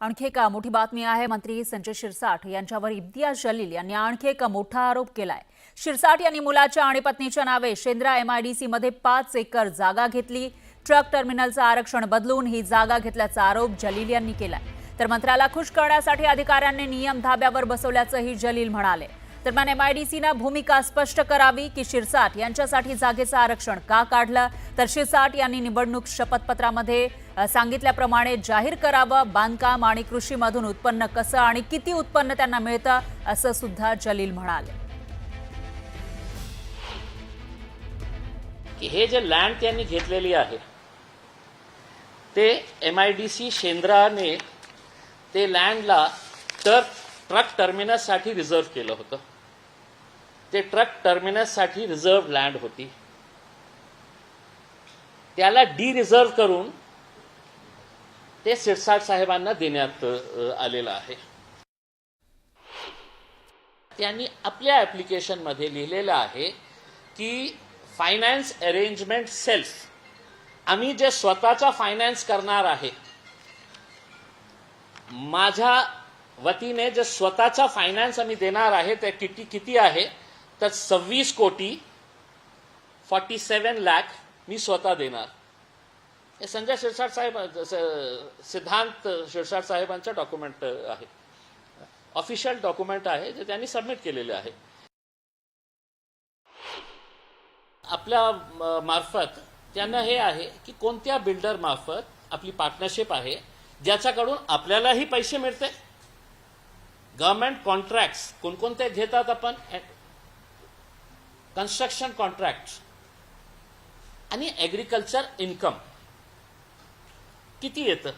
आणखी एक मोठी बातमी आहे। मंत्री संजय शिरसाट यांच्यावर इम्तियाज जलील यांनी आणखी एक मोठा आरोप केलाय। शिरसाट यांनी मुलाच्या आणि पत्नीच्या नावे शेंद्रा MIDC मध्ये 5 एकर जागा घेतली। ट्रक टर्मिनलचं आरक्षण बदलून ही जागा घेतल्याचा आरोप जलील यांनी केलाय। तर मंत्र्याला खुश करण्यासाठी अधिकाऱ्यांनी नियम धाब्यावर बसवल्याचंही जलील म्हणाले। दरम्यान MIDCने भूमिका स्पष्ट करावी की शिरसाट यांच्यासाठी जागेचं आरक्षण का काढलं। तर शिरसाट यांनी निवडणूक शपथपत्रामध्ये सांगितल्याप्रमाणे जाहीर करावं बांधकाम आणि कृषीमधून उत्पन्न कसं आणि किती उत्पन्न त्यांना मिळतं असं सुद्धा जलील म्हणाले। हे जे लँड त्यांनी घेतलेली आहे ते MIDC शेंद्राने ते लँडला ट्रक टर्मिनससाठी रिझर्व्ह केलं होतं। ते ट्रक टर्मिनससाठी रिझर्व्ह लँड होती, त्याला रिझर्व्ह करून ते शिरसाट साहेबांना देण्यात आलेलं आहे। त्यांनी आपल्या ॲप्लिकेशन मध्ये लिहिलेलं आहे की फायनान्स अरेंजमेंट सेल्फ, आम्ही जे स्वतःचा फायनान्स करणार आहे, माझ्या वतीने जे स्वतःचा फायनान्स आम्ही देणार आहे ते किती आहे तर 26 कोटी 47 लाख मी स्वतः देणार। हे संजय शिरसाट साहेब सिद्धांत शिरसाट साहेबांचं डॉक्युमेंट आहे, ऑफिशियल डॉक्युमेंट आहे जे त्यांनी सबमिट केलेले आहे। आपल्या मार्फत त्यांना हे आहे की कोणत्या बिल्डर मार्फत आपली पार्टनरशिप आहे ज्याच्याकडून आपल्यालाही पैसे मिळते। गव्हर्नमेंट कॉन्ट्रॅक्ट्स कोणकोणते घेतात आपण, कन्स्ट्रक्शन कॉन्ट्रॅक्ट्स आणि ॲग्रिकल्चर इन्कम किती येतं।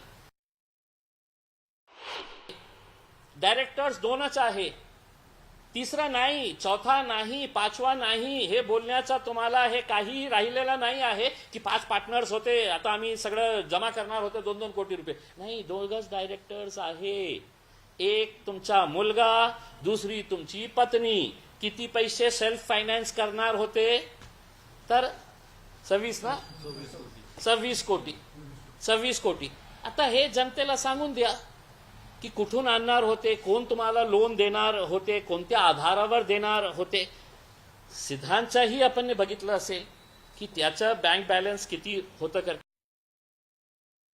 डायरेक्टर्स 2च आहे, तिसरा नाही, चौथा नाही, पाचवा नाही, हे बोलण्याचा तुम्हाला हे काही राहिलेला नाही आहे की 5 पार्टनर्स होते, आता आम्ही सगळं जमा करणार होते 2-2 कोटी रुपये। नाही, 2च डायरेक्टर्स आहे, एक तुमचा मुलगा, दुसरी तुमची पत्नी। किती पैसे सेल्फ फायनान्स करणार होते तर 26 कोटी। आता हे जनतेला सांगून द्या की कुठून आणणार होते, कोण तुम्हाला लोन देणार होते, कोणत्या आधारावर देणार होते। सिद्धांतचाही आपण बघितलं असेल की त्याचा बँक बॅलन्स किती होतं